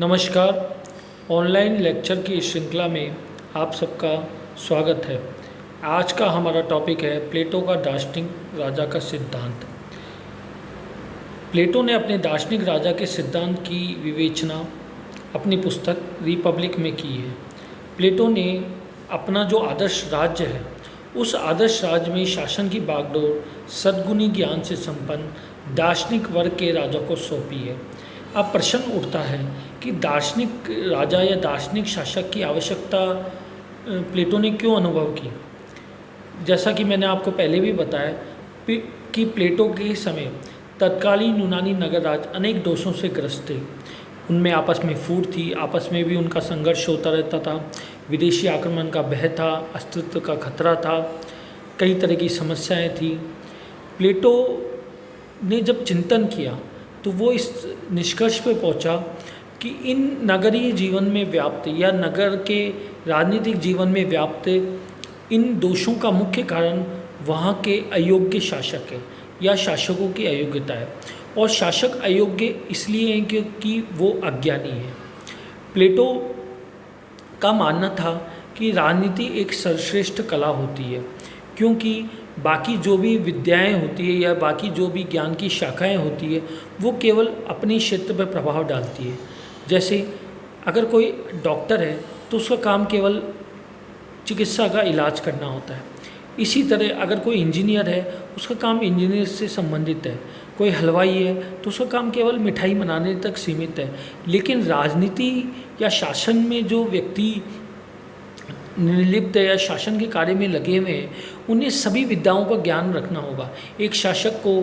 नमस्कार। Online lecture की इस श्रृंखला में आप सबका स्वागत है। आज का हमारा टॉपिक है प्लेटो का दार्शनिक राजा का सिद्धांत। प्लेटो ने अपने दार्शनिक राजा के सिद्धांत की विवेचना अपनी पुस्तक रिपब्लिक में की है। प्लेटो ने अपना जो आदर्श राज्य है उस आदर्श राज्य में शासन की बागडोर सद्गुणी ज्ञान से संपन्न दार्शनिक वर्ग के राजा को सौंपी है। अब प्रश्न उठता है कि दार्शनिक राजा या दार्शनिक शासक की आवश्यकता प्लेटो ने क्यों अनुभव की। जैसा कि मैंने आपको पहले भी बताया कि प्लेटो के समय तत्कालीन यूनानी नगर राज्य अनेक दोषों से ग्रस्त थे। उनमें आपस में फूट थी, आपस में भी उनका संघर्ष होता रहता था, विदेशी आक्रमण का भय था, अस्तित्व का खतरा था, कई तरह की समस्याएं थी। प्लेटो ने जब चिंतन किया तो वो इस निष्कर्ष पे पहुंचा कि इन नगरीय जीवन में व्याप्त या नगर के राजनीतिक जीवन में व्याप्त इन दोषों का मुख्य कारण वहाँ के अयोग्य शासक है या शासकों की अयोग्यता है। और शासक अयोग्य इसलिए हैं क्योंकि वो अज्ञानी है। प्लेटो का मानना था कि राजनीति एक सर्वश्रेष्ठ कला होती है, क्योंकि बाकी जो भी विद्याएं होती है या बाकी जो भी ज्ञान की शाखाएं होती है वो केवल अपने क्षेत्र पर प्रभाव डालती है। जैसे अगर कोई डॉक्टर है तो उसका काम केवल चिकित्सा का इलाज करना होता है। इसी तरह अगर कोई इंजीनियर है उसका काम इंजीनियर से संबंधित है। कोई हलवाई है तो उसका काम केवल मिठाई बनाने तक सीमित है। लेकिन राजनीति या शासन में जो व्यक्ति निर्लिप्त या शासन के कार्य में लगे हुए हैं उन्हें सभी विद्याओं का ज्ञान रखना होगा। एक शासक को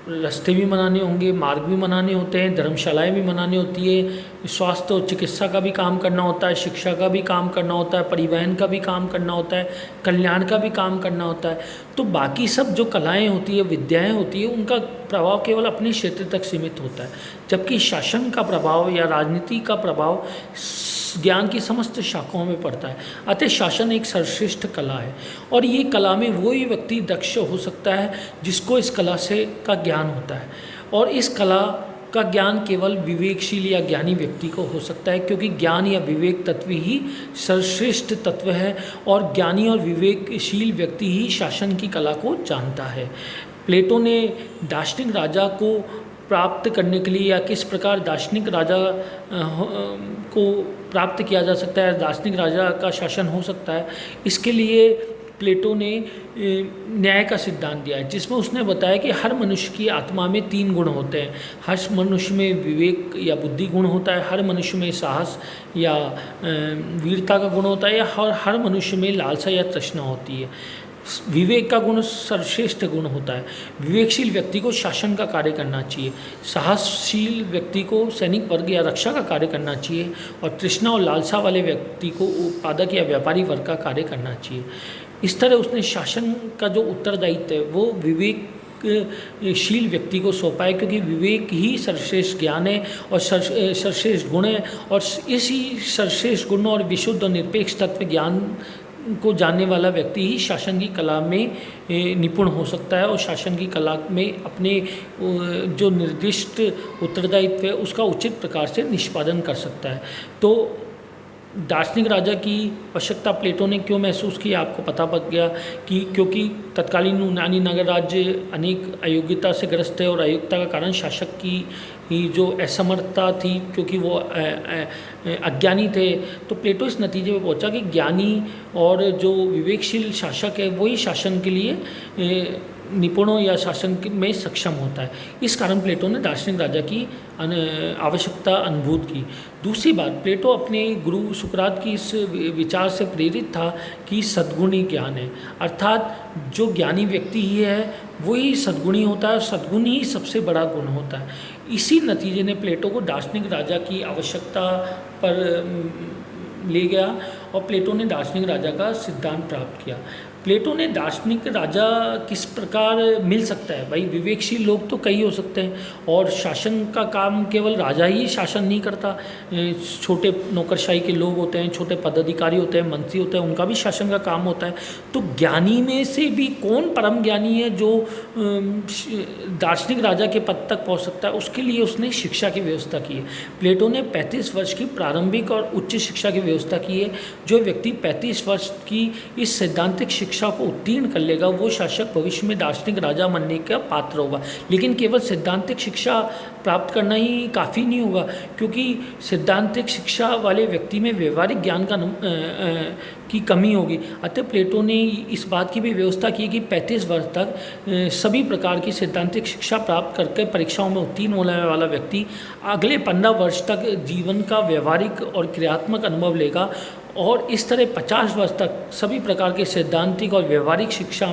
रास्ते भी बनाने होंगे, मार्ग भी बनाने होते हैं, धर्मशालाएं भी बनानी होती है, स्वास्थ्य और चिकित्सा का भी काम करना होता है, शिक्षा का भी काम करना होता है, परिवहन का भी काम करना होता है, कल्याण का भी काम करना होता है। तो बाकी सब जो कलाएं होती है, विद्याएं होती है, उनका प्रभाव केवल अपने क्षेत्र तक सीमित होता है, जबकि शासन का प्रभाव या राजनीति का प्रभाव ज्ञान की समस्त शाखाओं में पड़ता है। अतः शासन एक सर्वश्रेष्ठ कला है और ये कला में वही व्यक्ति दक्ष हो सकता है जिसको इस कला से का ज्ञान होता है। और इस कला का ज्ञान केवल विवेकशील या ज्ञानी व्यक्ति को हो सकता है, क्योंकि ज्ञान या विवेक तत्व ही सर्वश्रेष्ठ तत्व है और ज्ञानी और विवेकशील व्यक्ति ही शासन की कला को जानता है। प्लेटो ने दार्शनिक राजा को प्राप्त करने के लिए या किस प्रकार दार्शनिक राजा को प्राप्त किया जा सकता है, दार्शनिक राजा का शासन हो सकता है, इसके लिए प्लेटो ने न्याय का सिद्धांत दिया है, जिसमें उसने बताया कि हर मनुष्य की आत्मा में 3 गुण होते हैं। हर मनुष्य में विवेक या बुद्धि गुण होता है, हर मनुष्य में साहस या वीरता का गुण होता है, या हर मनुष्य में लालसा या तृष्णा होती है। विवेक का गुण सर्वश्रेष्ठ गुण होता है। विवेकशील व्यक्ति को शासन का कार्य करना चाहिए, साहसशील व्यक्ति को सैनिक वर्ग या रक्षा का कार्य करना चाहिए, और तृष्णा और लालसा वाले व्यक्ति को उत्पादक या व्यापारी वर्ग का कार्य करना चाहिए। इस तरह उसने शासन का जो उत्तरदायित्व है वो विवेकशील व्यक्ति को सौंपा है, क्योंकि विवेक ही सर्वश्रेष्ठ ज्ञान है और सर्वश्रेष्ठ गुण है, और इसी सर्वश्रेष्ठ गुण और विशुद्ध और निरपेक्ष तत्व ज्ञान को जानने वाला व्यक्ति ही शासन की कला में निपुण हो सकता है और शासन की कला में अपने जो निर्दिष्ट उत्तरदायित्व है उसका उचित प्रकार से निष्पादन कर सकता है। तो दार्शनिक राजा की आवश्यकता प्लेटो ने क्यों महसूस की, आपको पता पड़ गया कि क्योंकि तत्कालीन यूनानी नगर राज्य अनेक अयोग्यता से ग्रस्त है और अयोग्यता का कारण शासक की ही जो असमर्थता थी, क्योंकि वो अज्ञानी थे। तो प्लेटो इस नतीजे पे पहुंचा कि ज्ञानी और जो विवेकशील शासक है वही शासन के लिए निपुणों या शासन में सक्षम होता है। इस कारण प्लेटो ने दार्शनिक राजा की आवश्यकता अनुभूत की। दूसरी बात, प्लेटो अपने गुरु सुकरात की इस विचार से प्रेरित था कि सद्गुणी ज्ञान है, अर्थात जो ज्ञानी व्यक्ति ही है वही सद्गुणी होता है और सद्गुण ही सबसे बड़ा गुण होता है। इसी नतीजे ने प्लेटो को दार्शनिक राजा की आवश्यकता पर ले गया और प्लेटो ने दार्शनिक राजा का सिद्धांत प्राप्त किया। प्लेटो ने दार्शनिक राजा किस प्रकार मिल सकता है? भाई विवेकशील लोग तो कई हो सकते हैं, और शासन का काम केवल राजा ही शासन नहीं करता। छोटे नौकरशाही के लोग होते हैं, छोटे पदाधिकारी होते हैं, मंत्री होते हैं, उनका भी शासन का काम होता है। तो ज्ञानी में से भी कौन परम ज्ञानी है जो दार्शनिक राजा के पद तक पहुंच सकता है? उसके लिए उसने शिक्षा की व्यवस्था की है। प्लेटो ने 35 वर्ष की प्रारंभिक और उच्च शिक्षा की व्यवस्था की है। जो व्यक्ति 35 वर्ष की इस सैद्धांतिक शिक्षा को उत्तीर्ण कर लेगा वो शासक भविष्य में दार्शनिक राजा बनने का पात्र होगा। लेकिन केवल सैद्धांतिक शिक्षा प्राप्त करना ही काफ़ी नहीं होगा, क्योंकि सैद्धांतिक शिक्षा वाले व्यक्ति में व्यवहारिक ज्ञान की कमी होगी। अतः प्लेटो ने इस बात की भी व्यवस्था की कि 35 वर्ष तक सभी प्रकार की सैद्धांतिक शिक्षा प्राप्त करके परीक्षाओं में उत्तीर्ण होने वाला व्यक्ति अगले 15 वर्ष तक जीवन का व्यवहारिक और क्रियात्मक अनुभव लेगा, और इस तरह 50 वर्ष तक सभी प्रकार के सैद्धांतिक और व्यवहारिक शिक्षा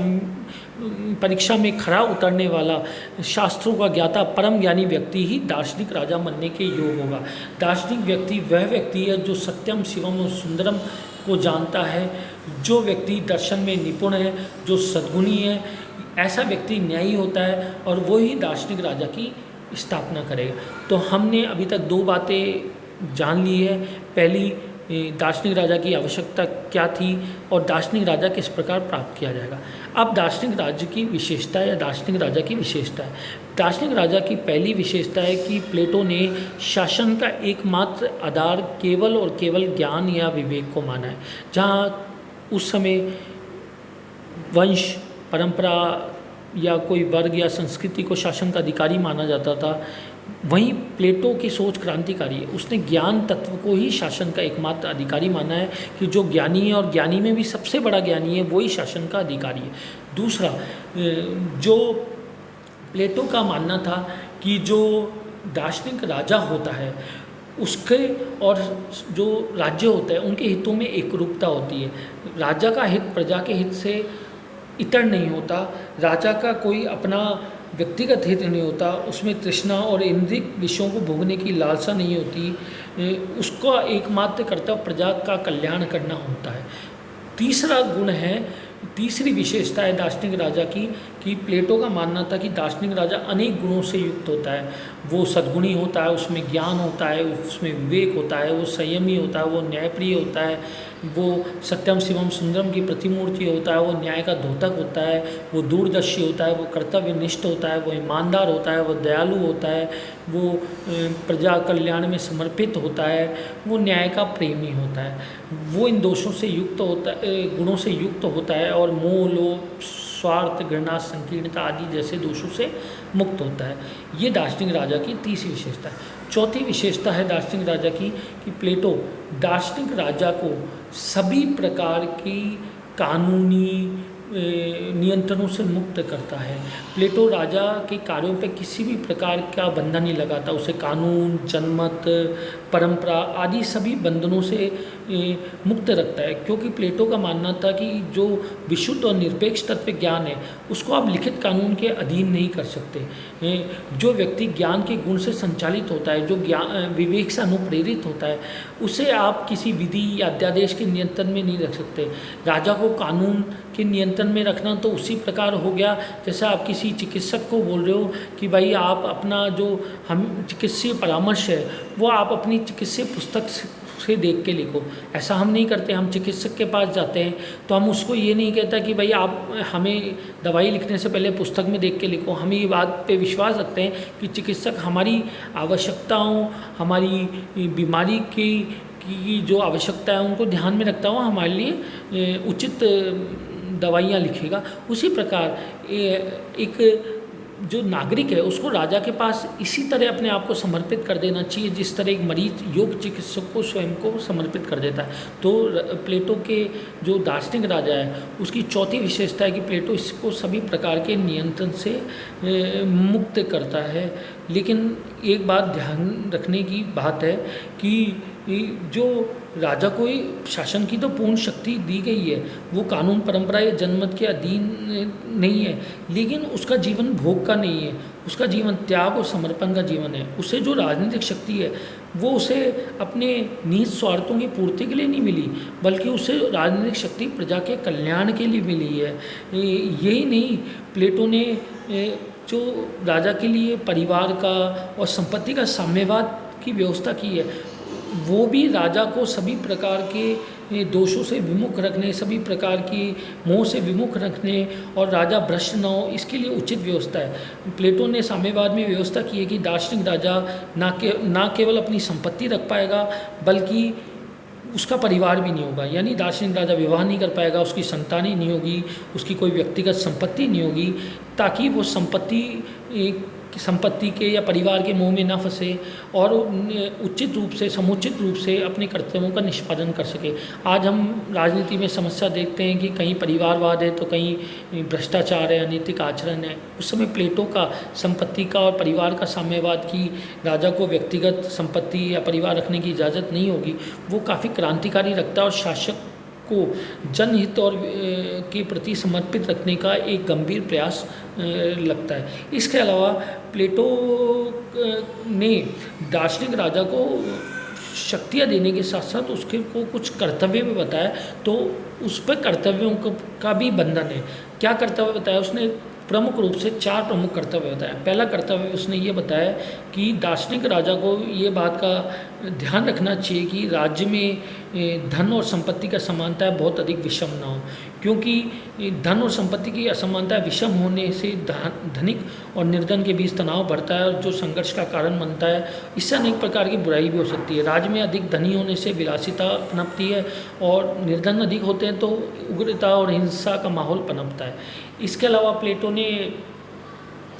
परीक्षा में खरा उतरने वाला शास्त्रों का ज्ञाता परम ज्ञानी व्यक्ति ही दार्शनिक राजा बनने के योग होगा। दार्शनिक व्यक्ति वह व्यक्ति है जो सत्यम शिवम और सुंदरम को जानता है, जो व्यक्ति दर्शन में निपुण है, जो सद्गुणी है। ऐसा व्यक्ति न्यायी होता है और वो ही दार्शनिक राजा की स्थापना करेगा। तो हमने अभी तक 2 बातें जान ली है। पहली, दार्शनिक राजा की आवश्यकता क्या थी और दार्शनिक राजा किस प्रकार प्राप्त किया जाएगा। अब दार्शनिक राज्य की विशेषता या दार्शनिक राजा की विशेषता है। दार्शनिक राजा की पहली विशेषता है कि प्लेटो ने शासन का एकमात्र आधार केवल और केवल ज्ञान या विवेक को माना है। जहाँ उस समय वंश, परंपरा या कोई वर्ग या संस्कृति को शासन का अधिकारी माना जाता था, वहीं प्लेटो की सोच क्रांतिकारी है। उसने ज्ञान तत्व को ही शासन का एकमात्र अधिकारी माना है कि जो ज्ञानी है और ज्ञानी में भी सबसे बड़ा ज्ञानी है, वही शासन का अधिकारी है। दूसरा, जो प्लेटो का मानना था कि जो दार्शनिक राजा होता है उसके और जो राज्य होता है उनके हितों में एकरूपता होती है। राजा का हित प्रजा के हित से इतर नहीं होता, राजा का कोई अपना व्यक्तिगत हित नहीं होता, उसमें तृष्णा और इंद्रिय विषयों को भोगने की लालसा नहीं होती, उसका एकमात्र कर्तव्य प्रजा का कल्याण करना होता है। तीसरा गुण है, तीसरी विशेषता है दार्शनिक राजा की कि प्लेटो का मानना था कि दार्शनिक राजा अनेक गुणों से युक्त होता है। वो सद्गुणी होता है, उसमें ज्ञान होता है, उसमें विवेक होता है, वो संयमी होता है, वो न्यायप्रिय होता है, वो सत्यम शिवम सुंदरम की प्रतिमूर्ति होता है, वो न्याय का द्योतक होता है, वो दूरदर्शी होता है, वो कर्तव्यनिष्ठ होता है, वो ईमानदार होता है, वो दयालु होता है, वो प्रजा कल्याण में समर्पित होता है, वो न्याय का प्रेमी होता है। वो इन दोषों से युक्त होता गुणों से युक्त होता है और मोह, लोभ, स्वार्थ, घृणा, संकीर्णता आदि जैसे दोषों से मुक्त होता है। ये दार्शनिक राजा की तीसरी विशेषता है। चौथी विशेषता है दार्शनिक राजा की कि प्लेटो दार्शनिक राजा को सभी प्रकार की कानूनी नियंत्रणों से मुक्त करता है। प्लेटो राजा के कार्यों पर किसी भी प्रकार का बंधन नहीं लगाता, उसे कानून, जनमत, परंपरा आदि सभी बंधनों से मुक्त रखता है, क्योंकि प्लेटो का मानना था कि जो विशुद्ध और निरपेक्ष तत्व ज्ञान है उसको आप लिखित कानून के अधीन नहीं कर सकते। जो व्यक्ति ज्ञान के गुण से संचालित होता है, जो ज्ञान विवेक से अनुप्रेरित होता है, उसे आप किसी विधि या अध्यादेश के नियंत्रण में नहीं रख सकते। राजा को कानून के नियंत्रण में रखना तो उसी प्रकार हो गया जैसे आप किसी चिकित्सक को बोल रहे हो कि भाई आप अपना जो हम चिकित्सीय परामर्श है वो आप अपनी चिकित्सीय पुस्तक से देख के लिखो। ऐसा हम नहीं करते। हम चिकित्सक के पास जाते हैं तो हम उसको ये नहीं कहता कि भाई आप हमें दवाई लिखने से पहले पुस्तक में देख के लिखो। हम ये बात पे विश्वास रखते हैं कि चिकित्सक हमारी आवश्यकताओं, हमारी बीमारी की जो आवश्यकता है उनको ध्यान में रखता हुआ हमारे लिए उचित दवाइयाँ लिखेगा। उसी प्रकार एक जो नागरिक है उसको राजा के पास इसी तरह अपने आप को समर्पित कर देना चाहिए जिस तरह एक मरीज योग चिकित्सक को स्वयं को समर्पित कर देता है। तो प्लेटो के जो दार्शनिक राजा है उसकी चौथी विशेषता है कि प्लेटो इसको सभी प्रकार के नियंत्रण से मुक्त करता है। लेकिन एक बात ध्यान रखने की बात है कि जो राजा को शासन की तो पूर्ण शक्ति दी गई है, वो कानून, परंपरा या जनमत के अधीन नहीं है, लेकिन उसका जीवन भोग का नहीं है, उसका जीवन त्याग और समर्पण का जीवन है। उसे जो राजनीतिक शक्ति है वो उसे अपने निहित स्वार्थों की पूर्ति के लिए नहीं मिली, बल्कि उसे राजनीतिक शक्ति प्रजा के कल्याण के लिए मिली है। यही नहीं, प्लेटो ने जो राजा के लिए परिवार का और संपत्ति का साम्यवाद की व्यवस्था की है, वो भी राजा को सभी प्रकार के दोषों से विमुख रखने, सभी प्रकार की मोह से विमुख रखने और राजा भ्रष्ट न हो, इसके लिए उचित व्यवस्था है। प्लेटो ने साम्यवाद में व्यवस्था की है कि दार्शनिक राजा ना केवल अपनी संपत्ति रख पाएगा, बल्कि उसका परिवार भी नहीं होगा। यानी दार्शनिक राजा विवाह नहीं कर पाएगा, उसकी संतानें नहीं होगी, उसकी कोई व्यक्तिगत संपत्ति नहीं होगी, ताकि वो संपत्ति के या परिवार के मोह में ना फंसे और उचित रूप से, समुचित रूप से अपने कर्तव्यों का निष्पादन कर सके। आज हम राजनीति में समस्या देखते हैं कि कहीं परिवारवाद है तो कहीं भ्रष्टाचार है, अनैतिक आचरण है। उस समय प्लेटो का संपत्ति का और परिवार का साम्यवाद की राजा को व्यक्तिगत संपत्ति या परिवार रखने की इजाज़त नहीं होगी, वो काफ़ी क्रांतिकारी रखता है और शासक को जनहित और के प्रति समर्पित रखने का एक गंभीर प्रयास लगता है। इसके अलावा प्लेटो ने दार्शनिक राजा को शक्तियाँ देने के साथ साथ उसके को कुछ कर्तव्य भी बताया, तो उस पर कर्तव्यों का भी बंधन है। क्या कर्तव्य बताया उसने? प्रमुख रूप से 4 प्रमुख कर्तव्य बताया। पहला कर्तव्य उसने ये बताया कि दार्शनिक राजा को ये बात का ध्यान रखना चाहिए कि राज्य में धन और संपत्ति का समानता बहुत अधिक विषम ना हो, क्योंकि धन और संपत्ति की असमानता विषम होने से धनिक और निर्धन के बीच तनाव बढ़ता है और जो संघर्ष का कारण बनता है। इससे अनेक प्रकार की बुराई भी हो सकती है। राज्य में अधिक धनी होने से विलासिता पनपती है और निर्धन अधिक होते हैं तो उग्रता और हिंसा का माहौल पनपता है। इसके अलावा प्लेटो ने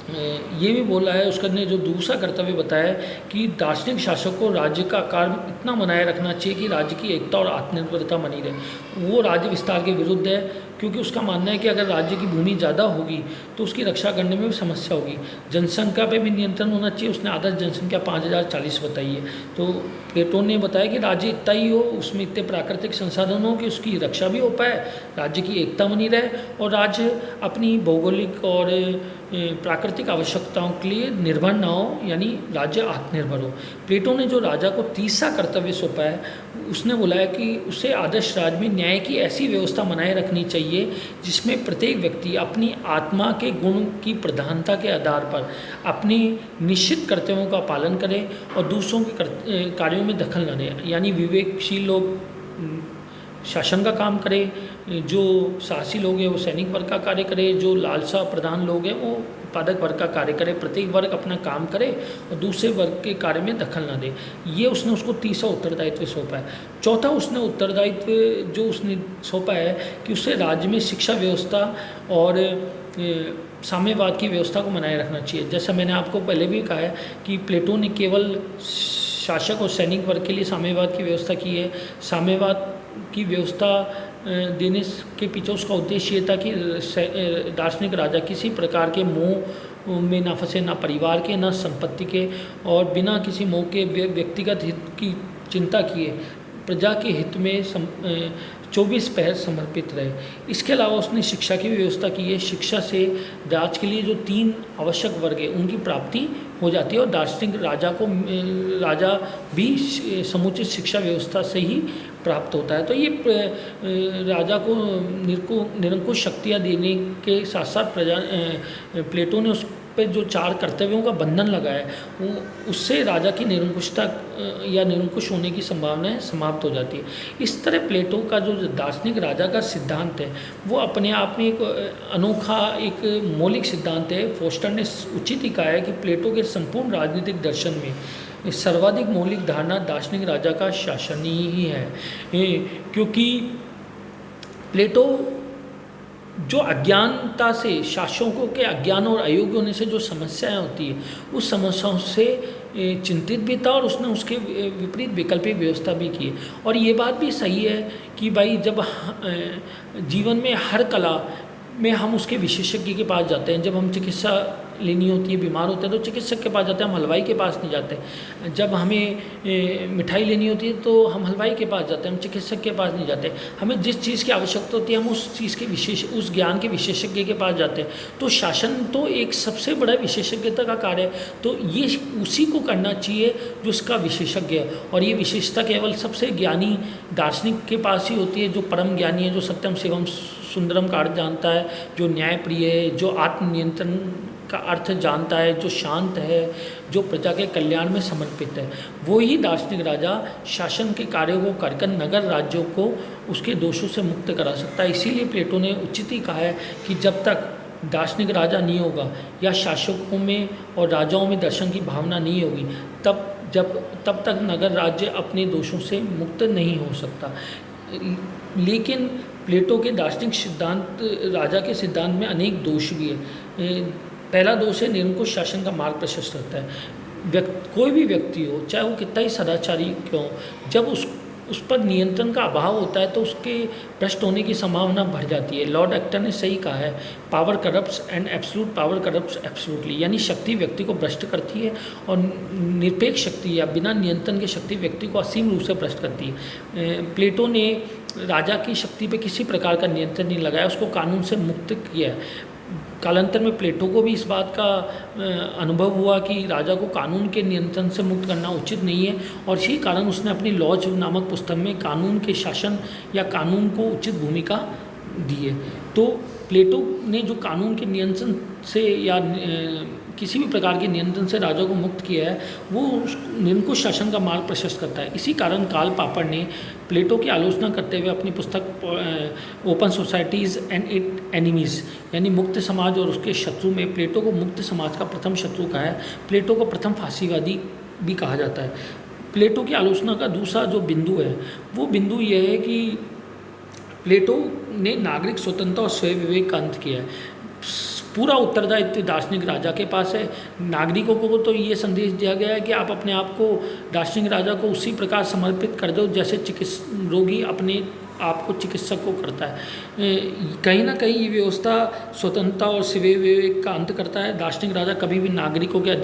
ये भी बोला है, उसका ने जो दूसरा कर्तव्य बताया है कि दार्शनिक शासक को राज्य का आकार इतना बनाए रखना चाहिए कि राज्य की एकता और आत्मनिर्भरता बनी रहे। वो राज्य विस्तार के विरुद्ध है, क्योंकि उसका मानना है कि अगर राज्य की भूमि ज़्यादा होगी तो उसकी रक्षा करने में भी समस्या होगी। जनसंख्या पे भी नियंत्रण होना चाहिए। उसने आदर्श जनसंख्या 5040 बताई है। तो प्लेटो ने बताया कि राज्य इतना ही हो, उसमें इतने प्राकृतिक संसाधन हो कि उसकी रक्षा भी हो पाए, राज्य की एकता बनी रहे और राज्य अपनी भौगोलिक और प्राकृतिक आवश्यकताओं के लिए निर्भर ना हो, यानी राज्य आत्मनिर्भर हो। प्लेटो ने जो राजा को तीसरा कर्तव्य सौंपा है, उसने बोला है कि उसे आदर्श राज्य में न्याय की ऐसी व्यवस्था बनाए रखनी चाहिए जिसमें प्रत्येक व्यक्ति अपनी आत्मा के गुण की प्रधानता के आधार पर अपने निश्चित कर्तव्यों का पालन करे और दूसरों के कार्यों में दखल न दे। यानी विवेकशील लोग शासन का काम करे, जो साहसी लोग हैं वो सैनिक वर्ग का कार्य करे, जो लालसा प्रधान लोग हैं वो उत्पादक वर्ग का कार्य करे। प्रत्येक वर्ग अपना काम करे और दूसरे वर्ग के कार्य में दखल ना दे। ये उसने उसको तीसरा उत्तरदायित्व सौंपा है। चौथा उसने उत्तरदायित्व जो उसने सौंपा है कि उसे राज्य में शिक्षा व्यवस्था और साम्यवाद की व्यवस्था को बनाए रखना चाहिए। जैसा मैंने आपको पहले भी कहा है कि प्लेटो ने केवल शासक और सैनिक वर्ग के लिए साम्यवाद की व्यवस्था की है। साम्यवाद की व्यवस्था देने के पीछे उसका उद्देश्य ये था कि दार्शनिक राजा किसी प्रकार के मोह में ना फंसे, ना परिवार के ना संपत्ति के, और बिना किसी मोह के व्यक्तिगत हित की चिंता किए प्रजा के हित में 24 पहर समर्पित रहे। इसके अलावा उसने शिक्षा की व्यवस्था की है। शिक्षा से राज्य के लिए जो 3 आवश्यक वर्ग है उनकी प्राप्ति हो जाती है और दार्शनिक राजा भी समुचित शिक्षा व्यवस्था से ही प्राप्त होता है। तो ये राजा को निरंकुश शक्तियाँ देने के साथ साथ प्लेटो ने उस पे जो 4 कर्तव्यों का बंधन लगाया है उससे राजा की निरंकुशता या निरंकुश होने की संभावनाएं समाप्त हो जाती है। इस तरह प्लेटो का जो दार्शनिक राजा का सिद्धांत है वो अपने आप में एक अनोखा, एक मौलिक सिद्धांत है। फोस्टर ने उचित ही कहा है कि प्लेटो के संपूर्ण राजनीतिक दर्शन में सर्वाधिक मौलिक धारणा दार्शनिक राजा का शासन ही है, क्योंकि प्लेटो जो अज्ञानता से, शासकों के अज्ञान और अयोग्य होने से जो समस्याएं होती है उस समस्याओं से चिंतित भी था और उसने उसके विपरीत वैकल्पिक व्यवस्था भी की। और ये बात भी सही है कि भाई जब जीवन में हर कला में हम उसके विशेषज्ञ के पास जाते हैं, जब हम चिकित्सा लेनी होती है, बीमार होते हैं तो चिकित्सक के पास जाते हैं, हम हलवाई के पास नहीं जाते। जब हमें मिठाई लेनी होती है तो हम हलवाई के पास जाते हैं, हम चिकित्सक के पास नहीं जाते। हमें जिस चीज़ की आवश्यकता होती है हम उस चीज़ के उस ज्ञान के विशेषज्ञ के पास जाते हैं। तो शासन तो एक सबसे बड़ा विशेषज्ञता का कार्य है, तो ये उसी को करना चाहिए जो इसका विशेषज्ञ है। और ये विशेषता केवल सबसे ज्ञानी दार्शनिक के पास ही होती है, जो परम ज्ञानी है, जो सत्यम शिवम सुंदरम का अर्थ जानता है, जो न्यायप्रिय है, जो आत्मनियंत्रण का अर्थ जानता है, जो शांत है, जो प्रजा के कल्याण में समर्पित है। वो ही दार्शनिक राजा शासन के कार्यों को कर नगर राज्यों को उसके दोषों से मुक्त करा सकता है। इसीलिए प्लेटो ने उचित ही कहा है कि जब तक दार्शनिक राजा नहीं होगा या शासकों में और राजाओं में दर्शन की भावना नहीं होगी, तब तक नगर राज्य अपने दोषों से मुक्त नहीं हो सकता। लेकिन प्लेटो के दार्शनिक सिद्धांत, राजा के सिद्धांत में अनेक दोष भी है। पहला दोष है निरंकुश शासन का मार्ग प्रशस्त रहता है। कोई भी व्यक्ति हो, चाहे वो कितना ही सदाचारी क्यों, जब उस पर नियंत्रण का अभाव होता है तो उसके भ्रष्ट होने की संभावना बढ़ जाती है। लॉर्ड एक्टर ने सही कहा है, power corrupts and absolute power corrupts absolutely, यानी शक्ति व्यक्ति को भ्रष्ट करती है और निरपेक्ष शक्ति या बिना नियंत्रण की शक्ति व्यक्ति को असीम रूप से भ्रष्ट करती है। प्लेटो ने राजा की शक्ति पे किसी प्रकार का नियंत्रण नहीं लगाया, उसको कानून से मुक्त किया है। कालांतर में प्लेटो को भी इस बात का अनुभव हुआ कि राजा को कानून के नियंत्रण से मुक्त करना उचित नहीं है, और इसी कारण उसने अपनी लॉज नामक पुस्तक में कानून के शासन या कानून को उचित भूमिका दी है। तो प्लेटो ने जो कानून के नियंत्रण से या किसी भी प्रकार के नियंत्रण से राजा को मुक्त किया है, वो निरंकुश शासन का मार्ग प्रशस्त करता है। इसी कारण कार्ल पॉपर ने प्लेटो की आलोचना करते हुए अपनी पुस्तक open societies and it enemies, यानी मुक्त समाज और उसके शत्रु में प्लेटो को मुक्त समाज का प्रथम शत्रु कहा है। प्लेटो को प्रथम फांसीवादी भी कहा जाता है। प्लेटो की आलोचना का दूसरा जो बिंदु है, वो बिंदु यह है कि प्लेटो ने नागरिक स्वतंत्रता और स्वयं विवेक का अंत किया है। पूरा उत्तरदायित्व दार्शनिक राजा के पास है। नागरिकों को तो ये संदेश दिया गया है कि आप अपने आप को दार्शनिक राजा को उसी प्रकार समर्पित कर दो जैसे रोगी अपने आप को चिकित्सक को करता है। कहीं ना कहीं ये व्यवस्था स्वतंत्रता और स्वयं विवेक का अंत करता है। दार्शनिक राजा कभी भी नागरिकों के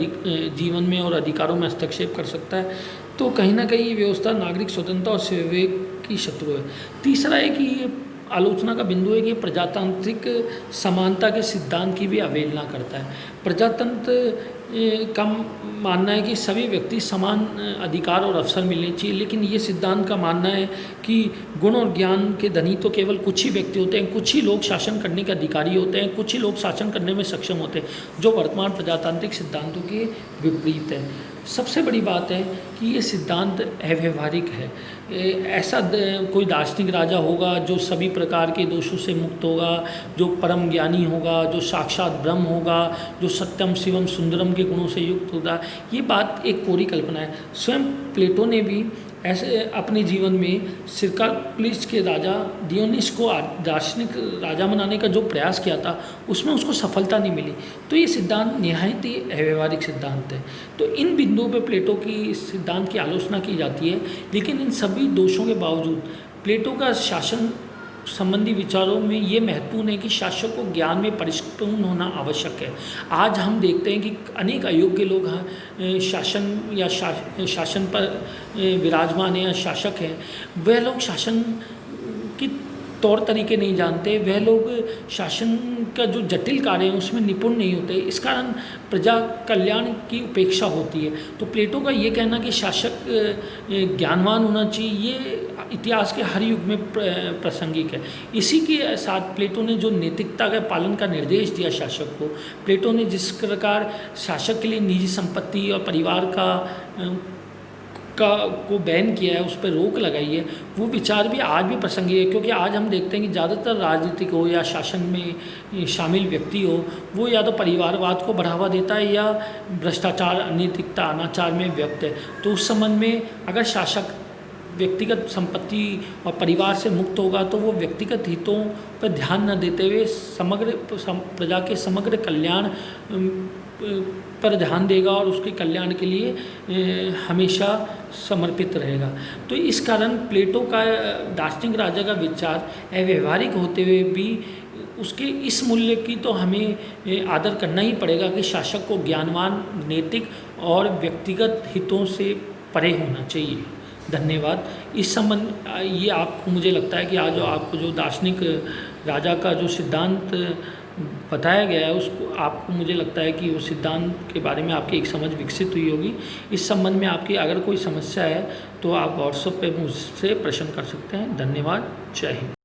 जीवन में और अधिकारों में हस्तक्षेप कर सकता है। तो कहीं ना कहीं ये व्यवस्था नागरिक स्वतंत्रता और स्वयं विवेक की शत्रु है। तीसरा है कि ये आलोचना का बिंदु है कि प्रजातांत्रिक समानता के सिद्धांत की भी अवहेलना करता है। प्रजातंत्र का मानना है कि सभी व्यक्ति समान अधिकार और अवसर मिलने चाहिए, लेकिन ये सिद्धांत का मानना है कि गुण और ज्ञान के धनी तो केवल कुछ ही व्यक्ति होते हैं, कुछ ही लोग शासन करने के अधिकारी होते हैं, कुछ ही लोग शासन करने में सक्षम होते हैं, जो वर्तमान प्रजातांत्रिक सिद्धांतों के विपरीत है। सबसे बड़ी बात है कि ये सिद्धांत अव्यवहारिक है। ऐसा कोई दार्शनिक राजा होगा जो सभी प्रकार के दोषों से मुक्त होगा, जो परम ज्ञानी होगा, जो साक्षात ब्रह्म होगा, जो सत्यम शिवम सुंदरम के गुणों से युक्त होगा, ये बात एक कोरी कल्पना है। स्वयं प्लेटो ने भी ऐसे अपने जीवन में सिरकापुलिस के राजा डियोनिस को दार्शनिक राजा बनाने का जो प्रयास किया था, उसमें उसको सफलता नहीं मिली। तो ये सिद्धांत निहायत ही अव्यवहारिक सिद्धांत है। तो इन बिंदुओं पे प्लेटो की सिद्धांत की आलोचना की जाती है, लेकिन इन सभी दोषों के बावजूद प्लेटो का शासन संबंधी विचारों में ये महत्वपूर्ण है कि शासक को ज्ञान में परिपूर्ण होना आवश्यक है। आज हम देखते हैं कि अनेक अयोग्य लोग शासन या शासन पर विराजमान हैं या शासक हैं, वह लोग शासन की तौर तरीके नहीं जानते, वह लोग शासन का जो जटिल कार्य है उसमें निपुण नहीं होते। इस कारण प्रजा कल्याण की उपेक्षा होती है। तो प्लेटो का ये कहना कि शासक ज्ञानवान होना चाहिए, ये इतिहास के हर युग में प्रासंगिक है। इसी के साथ प्लेटो ने जो नैतिकता के पालन का निर्देश दिया शासक को, प्लेटो ने जिस प्रकार शासक के लिए निजी संपत्ति और परिवार को बैन किया है, उस पर रोक लगाई है, वो विचार भी आज भी प्रासंगिक है। क्योंकि आज हम देखते हैं कि ज़्यादातर राजनीतिक हो या शासन में शामिल व्यक्ति हो, वो या तो परिवारवाद को बढ़ावा देता है या भ्रष्टाचार, अनैतिकता, अनाचार में व्यक्त है। तो उस संबंध में अगर शासक व्यक्तिगत संपत्ति और परिवार से मुक्त होगा तो वो व्यक्तिगत हितों पर ध्यान न देते हुए समग्र प्रजा के समग्र कल्याण पर ध्यान देगा और उसके कल्याण के लिए हमेशा समर्पित रहेगा। तो इस कारण प्लेटो का दार्शनिक राजा का विचार अव्यवहारिक होते हुए भी उसके इस मूल्य की तो हमें आदर करना ही पड़ेगा कि शासक को ज्ञानवान, नैतिक और व्यक्तिगत हितों से परे होना चाहिए। धन्यवाद। इस संबंध ये आपको, मुझे लगता है कि आज जो आपको जो दार्शनिक राजा का जो सिद्धांत बताया गया है, उसको आपको, मुझे लगता है कि उस सिद्धांत के बारे में आपकी एक समझ विकसित हुई होगी। इस संबंध में आपकी अगर कोई समस्या है तो आप व्हाट्सएप पे मुझसे प्रश्न कर सकते हैं। धन्यवाद। जय हिंद।